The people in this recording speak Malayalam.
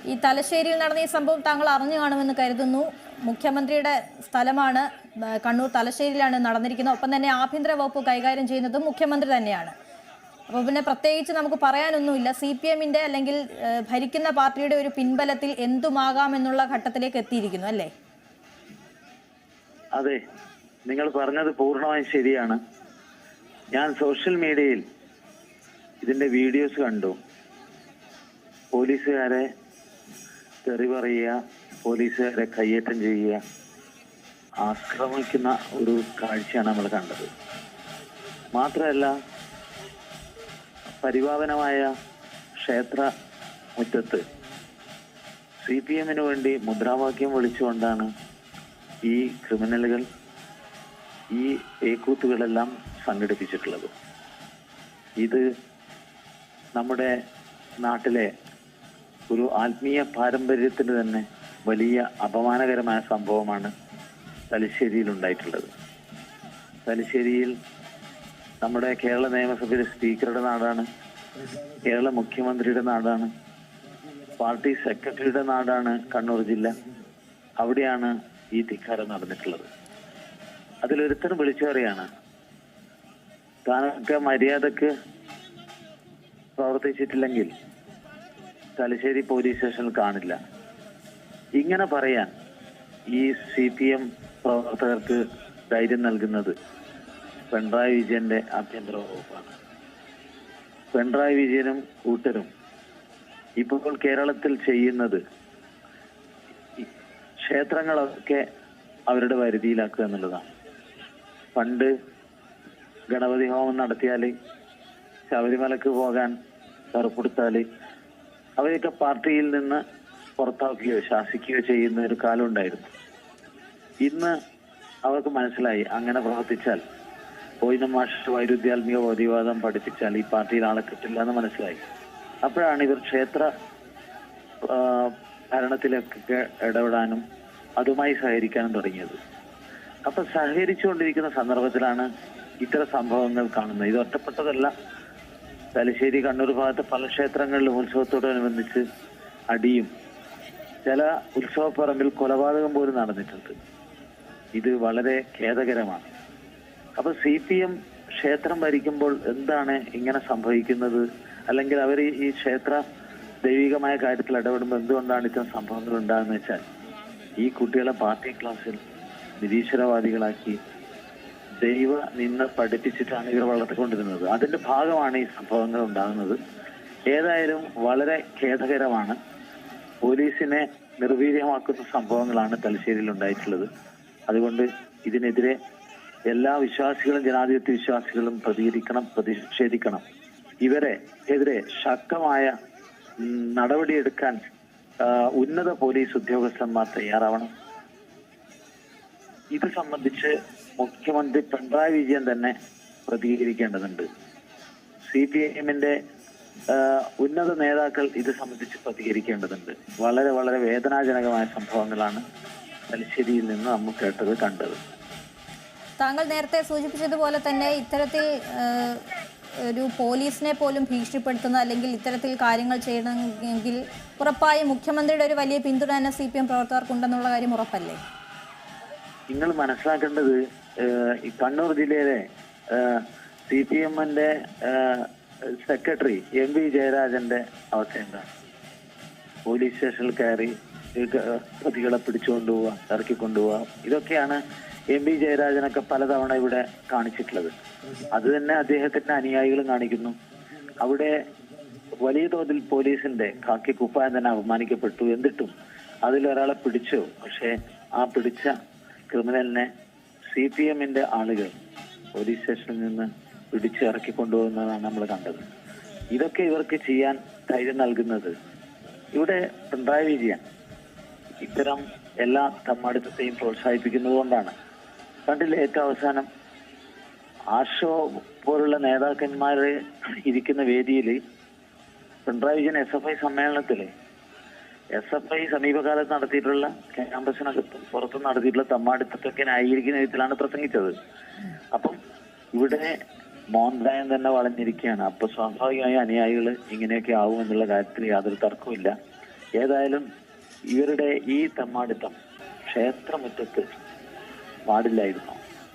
ഈ തലശ്ശേരിയിൽ നടന്ന ഈ സംഭവം താങ്കൾ അറിഞ്ഞു കാണുമെന്ന് കരുതുന്നു. മുഖ്യമന്ത്രിയുടെ സ്ഥലമാണ് കണ്ണൂർ തലശ്ശേരിയിലാണ് നടന്നിരിക്കുന്നത്. ഒപ്പം തന്നെ ആഭ്യന്തര വകുപ്പ് കൈകാര്യം ചെയ്യുന്നതും മുഖ്യമന്ത്രി തന്നെയാണ്. അപ്പോൾ പിന്നെ പ്രത്യേകിച്ച് നമുക്ക് പറയാനൊന്നുമില്ല. CPM-ന്റെ അല്ലെങ്കിൽ ഭരിക്കുന്ന പാർട്ടിയുടെ ഒരു പിൻബലത്തിൽ എന്തുമാകാമെന്നുള്ള ഘട്ടത്തിലേക്ക് എത്തിയിരിക്കുന്നു അല്ലേ? അതെ, നിങ്ങൾ പറഞ്ഞത് പൂർണ്ണമായും ശരിയാണ്. ഞാൻ സോഷ്യൽ മീഡിയയിൽ ഇതിന്റെ വീഡിയോസ് കണ്ടു. പോലീസുകാരെ തെറി പറയുക, പോലീസുകാരെ കയ്യേറ്റം ചെയ്യുക, ആക്രമിക്കുന്ന ഒരു കാഴ്ചയാണ് നമ്മൾ കണ്ടത്. മാത്രമല്ല, പരിപാവനമായ ക്ഷേത്ര മുറ്റത്ത് CPM-ന് വേണ്ടി മുദ്രാവാക്യം വിളിച്ചുകൊണ്ടാണ് ഈ ക്രിമിനലുകൾ ഈ ഏക്കൂത്തുകളെല്ലാം സംഘടിപ്പിച്ചിട്ടുള്ളത്. ഇത് നമ്മുടെ നാട്ടിലെ ഒരു ആത്മീയ പാരമ്പര്യത്തിന് തന്നെ വലിയ അപമാനകരമായ സംഭവമാണ് തലശ്ശേരിയിൽ ഉണ്ടായിട്ടുള്ളത്. തലശ്ശേരിയിൽ നമ്മുടെ കേരള നിയമസഭയിലെ സ്പീക്കറുടെ നാടാണ്, കേരള മുഖ്യമന്ത്രിയുടെ നാടാണ്, പാർട്ടി സെക്രട്ടറിയുടെ നാടാണ് കണ്ണൂർ ജില്ല. അവിടെയാണ് ഈ ധിക്കാരം നടന്നിട്ടുള്ളത്. അതിലൊരുത്തർ വിളിച്ചു പറയാണ്, താനൊക്കെ മര്യാദക്ക് പ്രവർത്തിച്ചിട്ടില്ലെങ്കിൽ തലശ്ശേരി പോലീസ് സ്റ്റേഷനിൽ കാണില്ല. ഇങ്ങനെ പറയാൻ ഈ CPM പ്രവർത്തകർക്ക് ധൈര്യം നൽകുന്നത് പിണറായി വിജയന്റെ ആഭ്യന്തര വകുപ്പാണ്. പിണറായി വിജയനും കൂട്ടരും ഇപ്പോൾ കേരളത്തിൽ ചെയ്യുന്നത് ക്ഷേത്രങ്ങളൊക്കെ അവരുടെ വരുതിയിലാക്കുക എന്നുള്ളതാണ്. പണ്ട് ഗണപതി ഹോമം നടത്തിയാല്, ശബരിമലക്ക് പോകാൻ കറുപ്പെടുത്താല് അവയൊക്കെ പാർട്ടിയിൽ നിന്ന് പുറത്താക്കുകയോ ശാസിക്കുകയോ ചെയ്യുന്ന ഒരു കാലം ഉണ്ടായിരുന്നു. ഇന്ന് അവർക്ക് മനസ്സിലായി, അങ്ങനെ പ്രവർത്തിച്ചാൽ പോയിനം മാഷ് വൈരുദ്ധ്യാത്മിക ബോധിവാദം പഠിപ്പിച്ചാൽ ഈ പാർട്ടിയിൽ ആളെ കിട്ടില്ല എന്ന് മനസ്സിലായി. അപ്പോഴാണ് ഇവർ ക്ഷേത്ര ഭരണത്തിലൊക്കെ ഇടപെടാനും അതുമായി സഹകരിക്കാനും തുടങ്ങിയത്. അപ്പൊ സഹകരിച്ചുകൊണ്ടിരിക്കുന്ന സന്ദർഭത്തിലാണ് ഇത്തരം സംഭവങ്ങൾ കാണുന്നത്. ഇത് ഒറ്റപ്പെട്ടതല്ല. തലശ്ശേരി, കണ്ണൂർ ഭാഗത്ത് പല ക്ഷേത്രങ്ങളിലും ഉത്സവത്തോടനുബന്ധിച്ച് അടിയും, ചില ഉത്സവപ്പറമ്പിൽ കൊലപാതകം പോലും നടന്നിട്ടുണ്ട്. ഇത് വളരെ ഖേദകരമാണ്. അപ്പൊ CPM ക്ഷേത്രം ഭരിക്കുമ്പോൾ എന്താണ് ഇങ്ങനെ സംഭവിക്കുന്നത്? അല്ലെങ്കിൽ അവർ ഈ ക്ഷേത്ര ദൈവികമായ കാര്യത്തിൽ ഇടപെടുമ്പോൾ എന്തുകൊണ്ടാണ് ഇത്തരം സംഭവങ്ങൾ ഉണ്ടാകുന്നത് വെച്ചാൽ, ഈ കുട്ടികളെ പാർട്ടി ക്ലാസ്സിൽ നിരീശ്വരവാദികളാക്കി ദൈവ നിന്ന് പഠിപ്പിച്ചിട്ടാണ് ഇവർ വളർത്തിക്കൊണ്ടിരുന്നത്. അതിന്റെ ഭാഗമാണ് ഈ സംഭവങ്ങൾ ഉണ്ടാകുന്നത്. ഏതായാലും വളരെ ഖേദകരമാണ്. പോലീസിനെ നിർവീര്യമാക്കുന്ന സംഭവങ്ങളാണ് തലശ്ശേരിയിൽ ഉണ്ടായിട്ടുള്ളത്. അതുകൊണ്ട് ഇതിനെതിരെ എല്ലാ വിശ്വാസികളും, ജനാധിപത്യ വിശ്വാസികളും പ്രതികരിക്കണം, പ്രതിഷേധിക്കണം. ഇവരെ എതിരെ ശക്തമായ നടപടിയെടുക്കാൻ ഉന്നത പോലീസ് ഉദ്യോഗസ്ഥന്മാർ തയ്യാറാവണം. ഇത് സംബന്ധിച്ച് മുഖ്യമന്ത്രി പിണറായി വിജയൻ തന്നെ പ്രതികരിക്കേണ്ടതുണ്ട്. CPM-ന്റെ ഉന്നത നേതാക്കൾ ഇത് സംബന്ധിച്ച് പ്രതികരിക്കേണ്ടതുണ്ട്. വളരെ വളരെ വേദനാജനകമായ സംഭവങ്ങളാണ് തലശ്ശേരിയിൽ നിന്ന് നമ്മൾ കേട്ടത്, കണ്ടത്. താങ്കൾ നേരത്തെ സൂചിപ്പിച്ചതുപോലെ തന്നെ ഇത്തരത്തിൽ ഒരു പോലീസിനെ പോലും ഭീഷണിപ്പെടുത്തുന്ന അല്ലെങ്കിൽ ഇത്തരത്തിൽ കാര്യങ്ങൾ ചെയ്യണമെങ്കിൽ ഉറപ്പായും മുഖ്യമന്ത്രിയുടെ ഒരു വലിയ പിന്തുണ തന്നെ CPM പ്രവർത്തകർക്കുണ്ടെന്നുള്ള കാര്യം ഉറപ്പല്ലേ? നിങ്ങൾ മനസ്സിലാക്കേണ്ടത്, ഈ കണ്ണൂർ ജില്ലയിലെ CPM-ന്റെ സെക്രട്ടറി MV ജയരാജന്റെ അവസ്ഥ എന്താണ്? പോലീസ് സ്റ്റേഷനിൽ കയറി പ്രതികളെ പിടിച്ചുകൊണ്ടുപോവുക, ഇറക്കിക്കൊണ്ടുപോവുക, ഇതൊക്കെയാണ് MV ജയരാജനൊക്കെ പലതവണ ഇവിടെ കാണിച്ചിട്ടുള്ളത്. അത് തന്നെ അദ്ദേഹത്തിന്റെ അനുയായികളും കാണിക്കുന്നു. അവിടെ വലിയ തോതിൽ പോലീസിന്റെ കാക്കി കുപ്പായം തന്നെ അപമാനിക്കപ്പെട്ടു. എന്നിട്ടും അതിലൊരാളെ പിടിച്ചു. പക്ഷെ ആ പിടിച്ച ക്രിമിനലിനെ CPM-ന്റെ ആളുകൾ പോലീസ് സ്റ്റേഷനിൽ നിന്ന് പിടിച്ച് ഇറക്കിക്കൊണ്ടുപോകുന്നതാണ് നമ്മൾ കണ്ടത്. ഇതൊക്കെ ഇവർക്ക് ചെയ്യാൻ ധൈര്യം നൽകുന്നത് ഇവിടെ പിണറായി വിജയൻ ഇത്തരം എല്ലാ തമ്മാടിത്തത്തെയും പ്രോത്സാഹിപ്പിക്കുന്നത് കൊണ്ടാണ്. കണ്ടില്ലേ, ഏറ്റവും അവസാനം ആർഷോ പോലുള്ള നേതാക്കന്മാര് ഇരിക്കുന്ന വേദിയിൽ പിണറായി വിജയൻ SFI സമ്മേളനത്തില് SFI സമീപകാലത്ത് നടത്തിയിട്ടുള്ള ക്യാമ്പസിനകത്തും പുറത്തും നടത്തിയിട്ടുള്ള തമ്മാടിത്തത്തൊക്കെ ന്യായീകരിക്കുന്ന വിധത്തിലാണ് പ്രസംഗിച്ചത്. അപ്പം ഇവിടെ മോഹൻദായൻ തന്നെ വളഞ്ഞിരിക്കുകയാണ്. അപ്പൊ സ്വാഭാവികമായി അനുയായികൾ ഇങ്ങനെയൊക്കെ ആവും എന്നുള്ള കാര്യത്തിൽ യാതൊരു തർക്കവുമില്ല. ഏതായാലും ഇവരുടെ ഈ തമ്മാടിത്തം ക്ഷേത്രമുറ്റത്ത് പാടില്ലായിരുന്നു.